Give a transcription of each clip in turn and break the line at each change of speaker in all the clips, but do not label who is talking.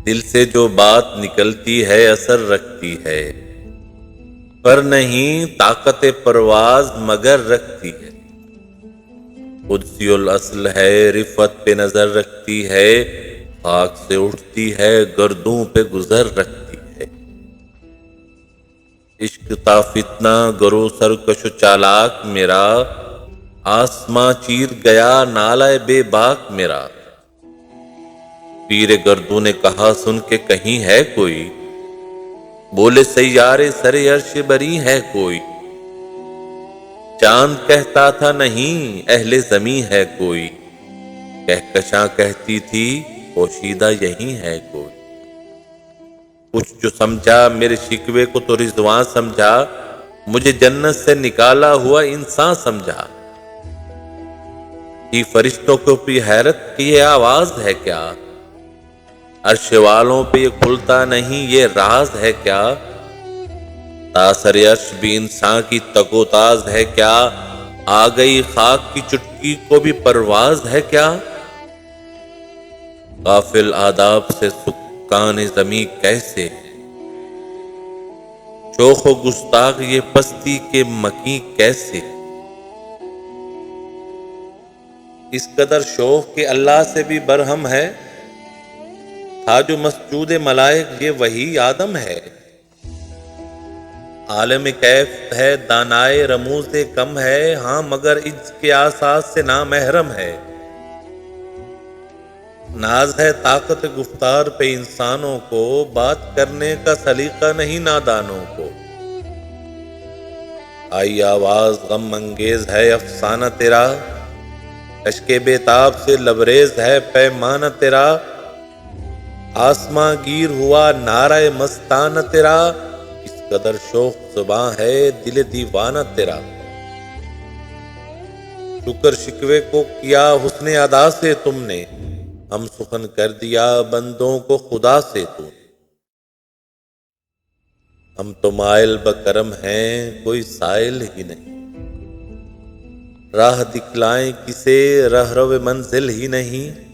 دل سے جو بات نکلتی ہے اثر رکھتی ہے، پر نہیں طاقت پرواز مگر رکھتی ہے۔ قدسی الاصل ہے، رفت پہ نظر رکھتی ہے، خاک سے اٹھتی ہے، گردوں پہ گزر رکھتی ہے۔ عشق تا فتنہ گرو سرکش و چالاک میرا، آسماں چیر گیا نالہ بے باک میرا۔ پیر گردوں نے کہا سن کے کہیں ہے کوئی، بولے سیارے سر عرش بری ہے کوئی۔ چاند کہتا تھا نہیں اہل زمیں ہے کوئی، کہکشاں کہتی تھی پوشیدہ یہیں ہے کوئی۔ کچھ جو سمجھا میرے شکوے کو تو رضوان سمجھا، مجھے جنت سے نکالا ہوا انسان سمجھا۔ یہ فرشتوں کو بھی حیرت کی یہ آواز ہے کیا، عرش والوں پہ یہ کھلتا نہیں یہ راز ہے کیا۔ تاثر عرش بھی انسان کی تک و تاز ہے کیا، آ گئی خاک کی چٹکی کو بھی پرواز ہے کیا۔ غافل آداب سے سکان زمیں کیسے ہیں، شوخ و گستاخ یہ پستی کے مکیں کیسے ہیں۔ اس قدر شوق کہ اللہ سے بھی برہم ہے، تھا جو مسجود ملائک یہ وہی آدم ہے۔ عالم کیف ہے دانائے رموز کم ہے، ہاں مگر اس کے آساس سے نامحرم ہے۔ ناز ہے طاقت گفتار پہ انسانوں کو، بات کرنے کا سلیقہ نہیں نادانوں کو۔ آئی آواز غم انگیز ہے افسانہ تیرا، اشک بےتاب سے لبریز ہے پیمانہ تیرا۔ آسماں گیر ہوا نعرہ مستانہ تیرا، اس قدر شوق زباں ہے دل دیوانہ تیرا۔ شکر شکوے کو کیا حسن ادا سے تم نے، ہم سخن کر دیا بندوں کو خدا سے تو۔ ہم تو مائل بکرم ہیں کوئی سائل ہی نہیں، راہ دکھلائیں کسے رہرو منزل ہی نہیں۔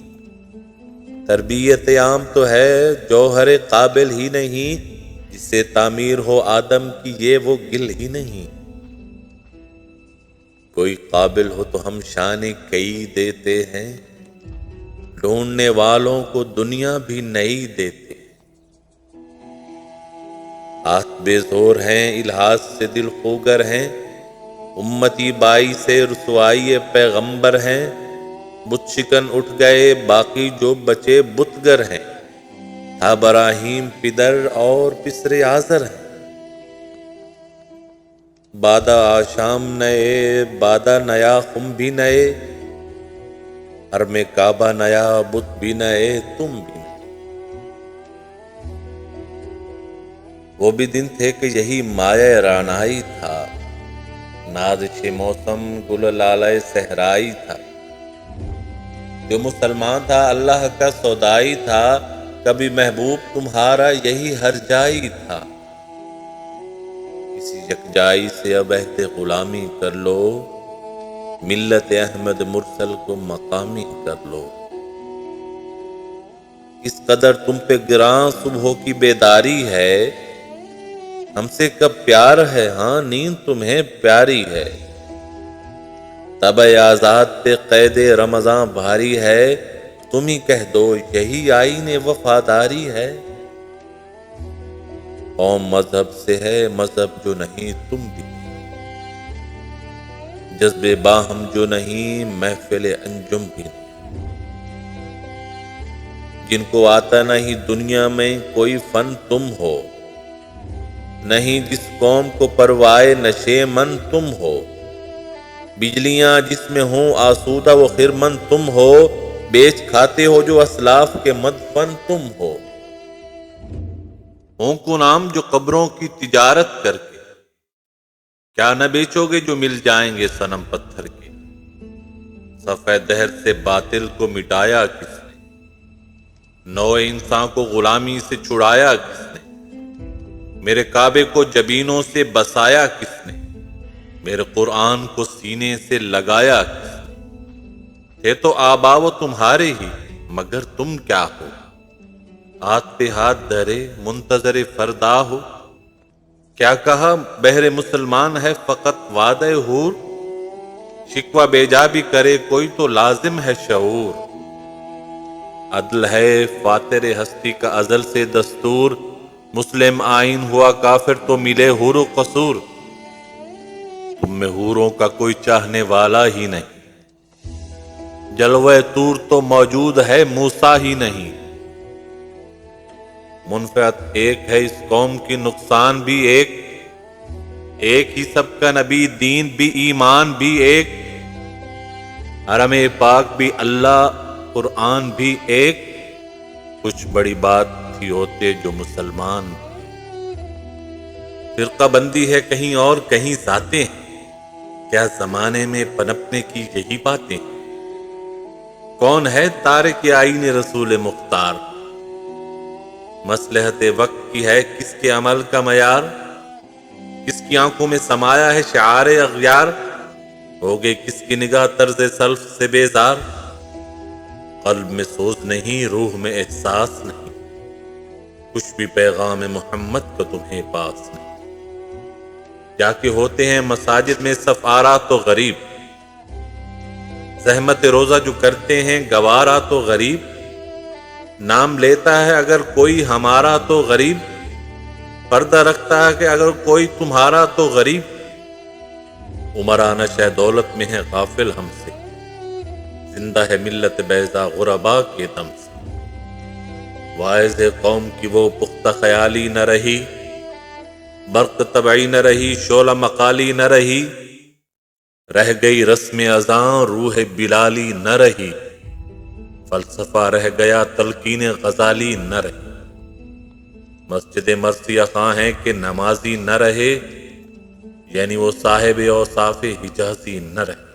تربیت عام تو ہے جوہر قابل ہی نہیں، جسے تعمیر ہو آدم کی یہ وہ گل ہی نہیں۔ کوئی قابل ہو تو ہم شان کئی دیتے ہیں، ڈھونڈنے والوں کو دنیا بھی نئی دیتے ہیں۔ ہاتھ بے زور ہیں الحاظ سے دل خوگر ہیں، امتی بائی سے رسوائی پیغمبر ہیں۔ بت شکن اٹھ گئے باقی جو بچے بتگر ہیں، تھا براہیم پدر اور پسر آزر ہیں۔ بادہ آشام نئے بادہ نیا خم بھی نئے، حرم کعبہ نیا بت بھی نئے تم بھی نئے۔ وہ بھی دن تھے کہ یہی مایہ رعنائی تھا، نازش موسم گل لالہ صحرائی تھا۔ جو مسلمان تھا اللہ کا سودائی تھا، کبھی محبوب تمہارا یہی ہر جائی تھا۔ کسی یکجائی سے اب عہد غلامی کر لو، ملت احمد مرسل کو مقامی کر لو۔ اس قدر تم پہ گراں صبحوں کی بیداری ہے، ہم سے کب پیار ہے ہاں نیند تمہیں پیاری ہے۔ طبع آزاد پہ قید رمضاں بھاری ہے، تم ہی کہہ دو یہی آئین وفاداری ہے۔ قوم مذہب سے ہے مذہب جو نہیں تم بھی، جذب باہم جو نہیں محفل انجم بھی نہیں۔ جن کو آتا نہیں دنیا میں کوئی فن تم ہو، نہیں جس قوم کو پروائے نشے من تم ہو۔ بجلیاں جس میں ہوں آسودہ و خرمن تم ہو، بیچ کھاتے ہو جو اسلاف کے مدفن تم ہو۔ ہوں کو نام جو قبروں کی تجارت کر کے، کیا نہ بیچو گے جو مل جائیں گے صنم پتھر کے۔ صفحہ دہر سے باطل کو مٹایا کس نے، نوع انسان کو غلامی سے چھڑایا کس نے۔ میرے کعبے کو جبینوں سے بسایا کس نے، میرے قرآن کو سینے سے لگایا کس نے۔ تھے تو آبا و تمہارے ہی مگر تم کیا ہو، ہاتھ پہ ہاتھ دھرے منتظر فردا ہو، کیا کہا بہر مسلمان ہے فقط وعدہ حور، شکوہ بیجا بھی کرے کوئی تو لازم ہے شعور، عدل ہے فاتر ہستی کا ازل سے دستور، مسلم آئین ہوا کافر تو ملے حور و قصور، تم میں حوروں کا کوئی چاہنے والا ہی نہیں، جلوہ طور تو موجود ہے موسیٰ ہی نہیں، منفعت ایک ہے اس قوم کی نقصان بھی ایک ہی سب کا نبی دین بھی ایمان بھی ایک، حرم پاک بھی اللہ قرآن بھی ایک، کچھ بڑی بات تھی ہوتے جو مسلمان، فرقہ بندی ہے کہیں اور کہیں ذاتیں ہیں، کیا زمانے میں پنپنے کی یہی باتیں، کون ہے تارک آئین رسول مختار، مصلحت وقت کی ہے کس کے عمل کا معیار، کس کی آنکھوں میں سمایا ہے شعار اغیار، ہوگے کس کی نگاہ طرز سلف سے بیزار، قلب میں سوز نہیں روح میں احساس نہیں، کچھ بھی پیغام محمد کو تمہیں پاس نہیں، جا کے ہوتے ہیں مساجد میں سفارا تو غریب، زحمت روزہ جو کرتے ہیں گوارا تو غریب، نام لیتا ہے اگر کوئی ہمارا تو غریب، پردہ رکھتا ہے کہ اگر کوئی تمہارا تو غریب، عمرا نشہ دولت میں ہے غافل ہم سے، زندہ ہے ملت بیضا غربا کے دم سے، واعظ قوم کی وہ پختہ خیالی نہ رہی، برق طبعی نہ رہی شعلہ مقالی نہ رہی، رہ گئی رسم اذاں روح بلالی نہ رہی، فلسفہ رہ گیا تلقین غزالی نہ رہی، مسجد مرثیہ خواں ہے کہ نمازی نہ رہے، یعنی وہ صاحب اوصاف حجازی نہ رہے،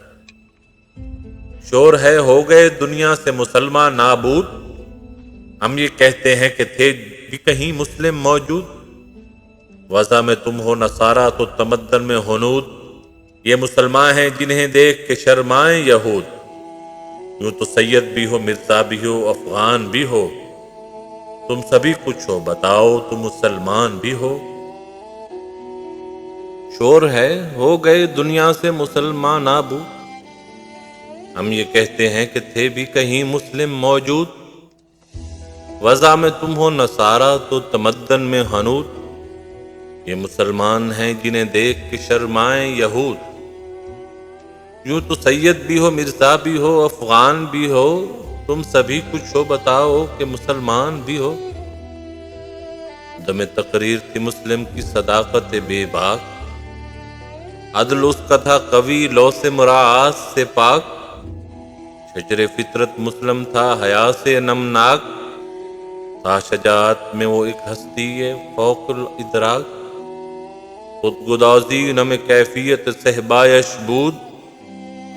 شور ہے ہو گئے دنیا سے مسلمان نابود، ہم یہ کہتے ہیں کہ تھے بھی کہیں مسلم موجود، وضع میں تم ہو نصارہ تو تمدن میں ہنود، یہ مسلمان ہیں جنہیں دیکھ کے شرمائیں یہود، یوں تو سید بھی ہو مرزا بھی ہو افغان بھی ہو، تم سبھی کچھ ہو بتاؤ تم مسلمان بھی ہو، شور ہے ہو گئے دنیا سے مسلمان نابود، ہم یہ کہتے ہیں کہ تھے بھی کہیں مسلم موجود، وضع میں تم ہو نصارہ تو تمدن میں ہنود، یہ مسلمان ہیں جنہیں دیکھ کے شرمائیں یہود، یوں تو سید بھی ہو مرزا بھی ہو افغان بھی ہو، تم سبھی کچھ ہو بتاؤ کہ مسلمان بھی ہو، دم تقریر تھی مسلم کی صداقت بے باک، عدل اس کا تھا قوی لو سے مراعات سے پاک، شجر فطرت مسلم تھا حیا سے نمناک، تھا شجاعت میں وہ ایک ہستی ہے فوق الادراک، خود گدازی نم کیفیت صحبایش بود،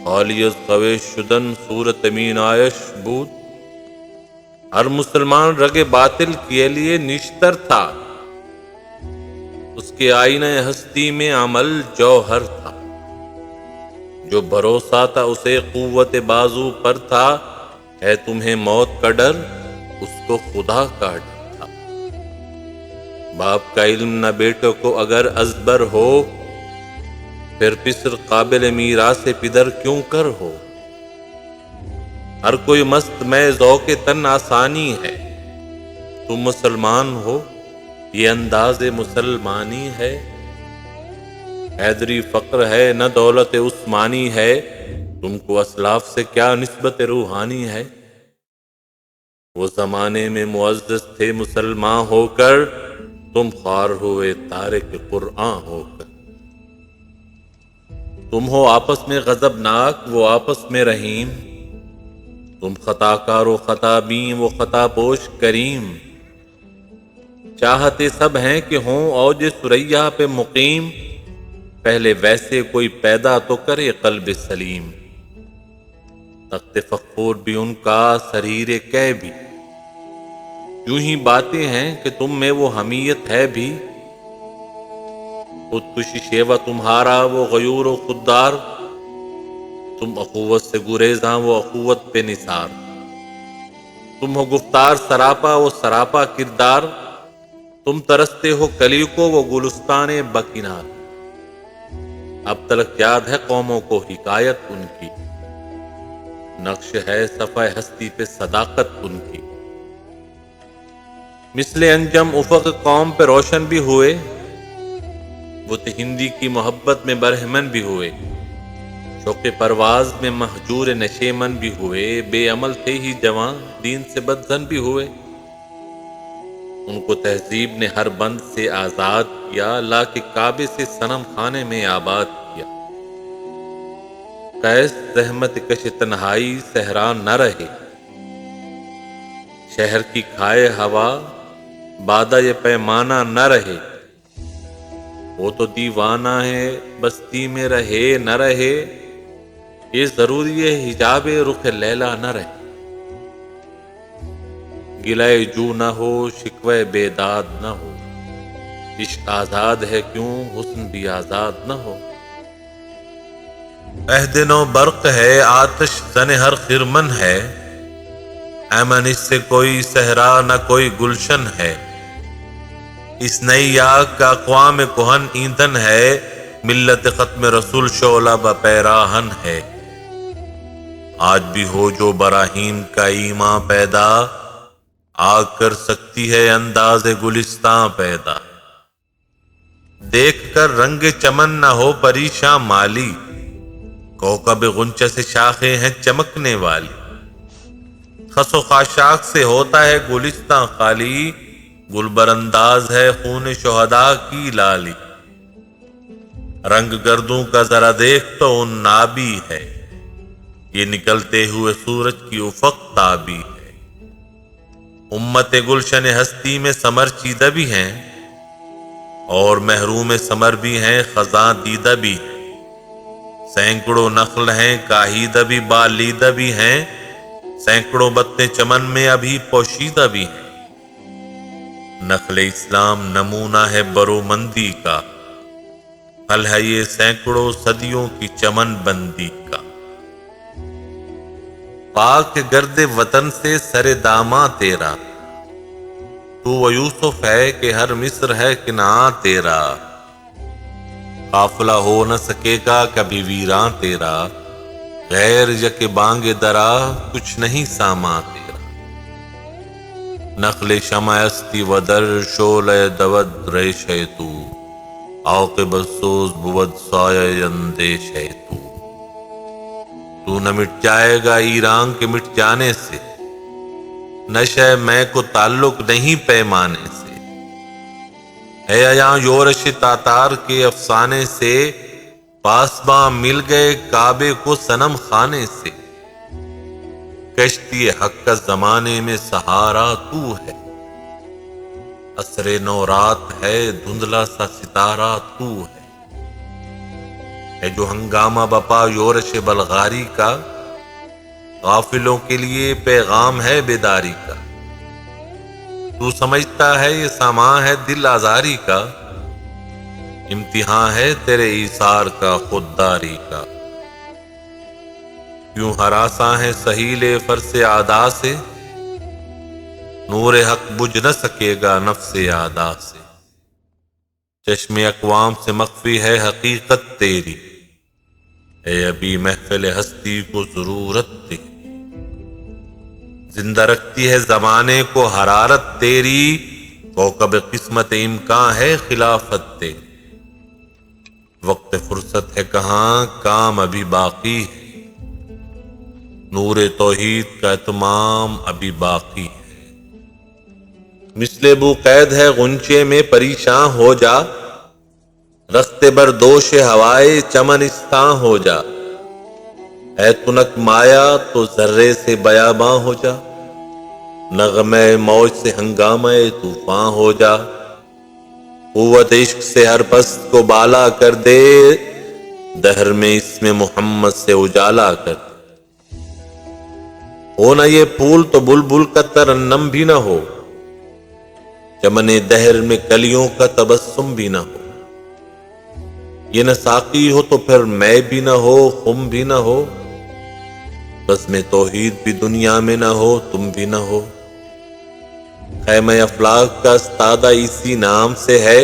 خالی از خوش شدن صورت مین آیش بود، ہر مسلمان رگ باطل کے لیے نشتر تھا، اس کے آئینہ ہستی میں عمل جوہر تھا، جو بھروسہ تھا اسے قوت بازو پر تھا، ہے تمہیں موت کا ڈر اس کو خدا کا ڈر تھا، باپ کا علم نہ بیٹوں کو اگر ازبر ہو، پھر پسر قابل میراث پدر کیوں کر ہو، ہر کوئی مست میں ذوق تن آسانی ہے، تم مسلمان ہو یہ انداز مسلمانی ہے، حیدری فقر ہے نہ دولت عثمانی ہے، تم کو اسلاف سے کیا نسبت روحانی ہے، وہ زمانے میں معزز تھے مسلمان ہو کر، تم خوار ہوئے تارک قرآن ہو کر، تم ہو آپس میں غضبناک وہ آپس میں رحیم، تم خطا کار و خطا بین وہ خطا پوش کریم، چاہتے سب ہیں کہ ہوں اوج ثریا پہ مقیم، پہلے ویسے کوئی پیدا تو کرے قلب سلیم، تخت فخور بھی ان کا سریر کہہ بھی، یوں ہی باتیں ہیں کہ تم میں وہ حمیت ہے بھی، خودکشی شیوہ تمہارا وہ غیور و خوددار، تم اخوت سے گریزاں وہ اخوت پہ نثار، تم ہو گفتار سراپا وہ سراپا کردار، تم ترستے ہو کلی کو وہ گلستان بکنار۔ اب تلک یاد ہے قوموں کو حکایت ان کی، نقش ہے صفحہ ہستی پہ صداقت ان کی۔ مثل انجم افق قوم پہ روشن بھی ہوئے، بت ہندی کی محبت میں برہمن بھی ہوئے، شوق پرواز میں مہجور نشیمن بھی ہوئے، بے عمل تھے ہی جوان دین سے بدظن بھی ہوئے۔ ان کو تہذیب نے ہر بند سے آزاد کیا، لا کے کعبے سے صنم خانے میں آباد کیا۔ قیس زحمت کش تنہائی صحرا نہ رہے، شہر کی کھائے ہوا بادہ یہ پیمانہ نہ رہے۔ وہ تو دیوانہ ہے بستی میں رہے نہ رہے، یہ ضروری ہے حجاب رخ لیلا نہ رہے۔ گلائے جو نہ ہو شکوہ بیداد نہ ہو، عشق آزاد ہے کیوں حسن بھی آزاد نہ ہو۔ عہد نو برق ہے آتش زن ہر خرمن ہے، ایمن اس سے کوئی صحرا نہ کوئی گلشن ہے۔ اس نئی آگ کا اقوام کہن ایندھن ہے، ملت ختم رسول شعلہ بپیراہن ہے۔ آج بھی ہو جو براہیم کا ایماں پیدا، آگ کر سکتی ہے انداز گلستاں پیدا۔ دیکھ کر رنگ چمن نہ ہو پریشاں مالی، کوکب غنچہ سے شاخیں ہیں چمکنے والی۔ خس و خاشاک سے ہوتا ہے گلستاں خالی، گلبر انداز ہے خون شہداء کی لالی۔ رنگ گردوں کا ذرا دیکھ تو ان نابی ہے، یہ نکلتے ہوئے سورج کی افق تابی ہے۔ امت گلشن ہستی میں ثمر چیدہ بھی ہیں، اور محروم ثمر بھی ہیں خزاں دیدہ بھی ہیں۔ سینکڑوں نخل ہیں کاہیدہ بھی بالیدہ بھی ہیں، سینکڑوں بتیں چمن میں ابھی پوشیدہ بھی ہیں۔ نخل اسلام نمونہ ہے برومندی کا، پھل ہے یہ سینکڑوں صدیوں کی چمن بندی کا۔ پاک گرد وطن سے سر داماں تیرا، تو وہ یوسف ہے کہ ہر مصر ہے کنعاں تیرا۔ قافلہ ہو نہ سکے گا کبھی ویراں تیرا، غیر یک بانگ درا کچھ نہیں ساماں تیرا۔ نخل شمع استی ودر شعلہ دود ریش ہے تو، عاقبت سوز بود سایہ اندیش ہے تو۔ تو نہ مٹ جائے گا ایران کے مٹ جانے سے، نشہ میں کو تعلق نہیں پیمانے سے۔ اے ایاں یورش تاتار کے افسانے سے، پاسباں مل گئے کعبے کو صنم خانے سے۔ کشتی حق کا زمانے میں سہارا تو ہے، عصر نو رات ہے دھندلا سا ستارہ تو ہے۔ اے جو ہنگامہ بپا یورش بلغاری کا، غافلوں کے لیے پیغام ہے بیداری کا۔ تو سمجھتا ہے یہ سامان ہے دل آزاری کا، امتحان ہے تیرے ایثار کا خودداری کا۔ کیوں ہراساں ہے سہیل فرس اعدا سے، نور حق بجھ نہ سکے گا نفس اعدا سے۔ چشم اقوام سے مخفی ہے حقیقت تیری، اے ابھی محفل ہستی کو ضرورت تیری۔ زندہ رکھتی ہے زمانے کو حرارت تیری، کوکب قسمت امکان ہے خلافت تیری۔ وقت فرصت ہے کہاں کام ابھی باقی ہے، نور توحید کا اتمام ابھی باقی ہے۔ مثل بو قید ہے غنچے میں پریشاں ہو جا، رخت بردوش ہوائے چمنستاں ہو جا۔ اے تنک مایا تو ذرے سے بیاباں ہو جا، نغمہ موج سے ہنگامہ طوفاں ہو جا۔ قوت عشق سے ہر پست کو بالا کر دے، دہر میں اس میں محمد سے اجالا کر دے۔ ہو نہ یہ پھول تو بلبل کا ترنم بھی نہ ہو، چمن دہر میں کلیوں کا تبسم بھی نہ ہو۔ یہ نہ ساقی ہو تو پھر میں بھی نہ ہو خم بھی نہ ہو، بزم توحید بھی دنیا میں نہ ہو تم بھی نہ ہو۔ خیمہ افلاک کا استادہ اسی نام سے ہے،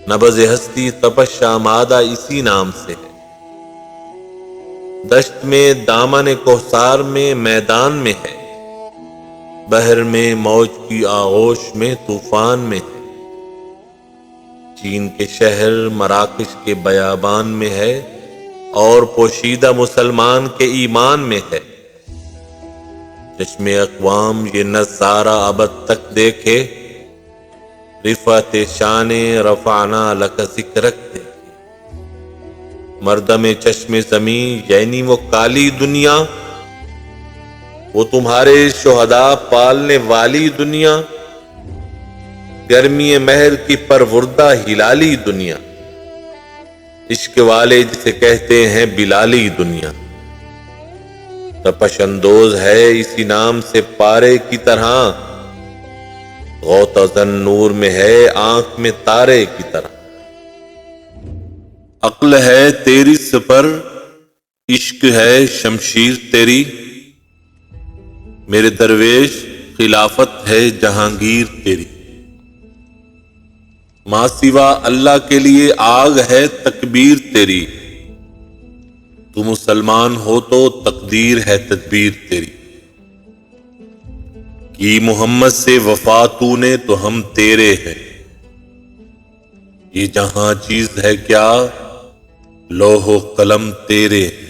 نبض ہستی تپش آمادہ اسی نام سے ہے۔ دشت میں دامن کوثر میں میدان میں ہے، بحر میں موج کی آغوش میں طوفان میں ہے۔ چین کے شہر مراکش کے بیابان میں ہے، اور پوشیدہ مسلمان کے ایمان میں ہے۔ چشم اقوام یہ نظارہ ابد تک دیکھے، رفعت شان رفعنا لک ذکرک دیکھے۔ مردم چشم زمین یعنی وہ کالی دنیا، وہ تمہارے شہداء پالنے والی دنیا، گرمی مہر کی پروردہ ہلالی دنیا، عشق والے جسے کہتے ہیں بلالی دنیا۔ تپش اندوز ہے اسی نام سے پارے کی طرح، غوطہ زن نور میں ہے آنکھ میں تارے کی طرح۔ عقل ہے تیری سپر، عشق ہے شمشیر تیری، میرے درویش خلافت ہے جہانگیر تیری۔ ماں سوا اللہ کے لیے آگ ہے تکبیر تیری، تو مسلمان ہو تو تقدیر ہے تدبیر تیری۔ کی محمد سے وفا تو نے تو ہم تیرے ہیں، یہ جہاں چیز ہے کیا لوح و قلم تیرے ہیں۔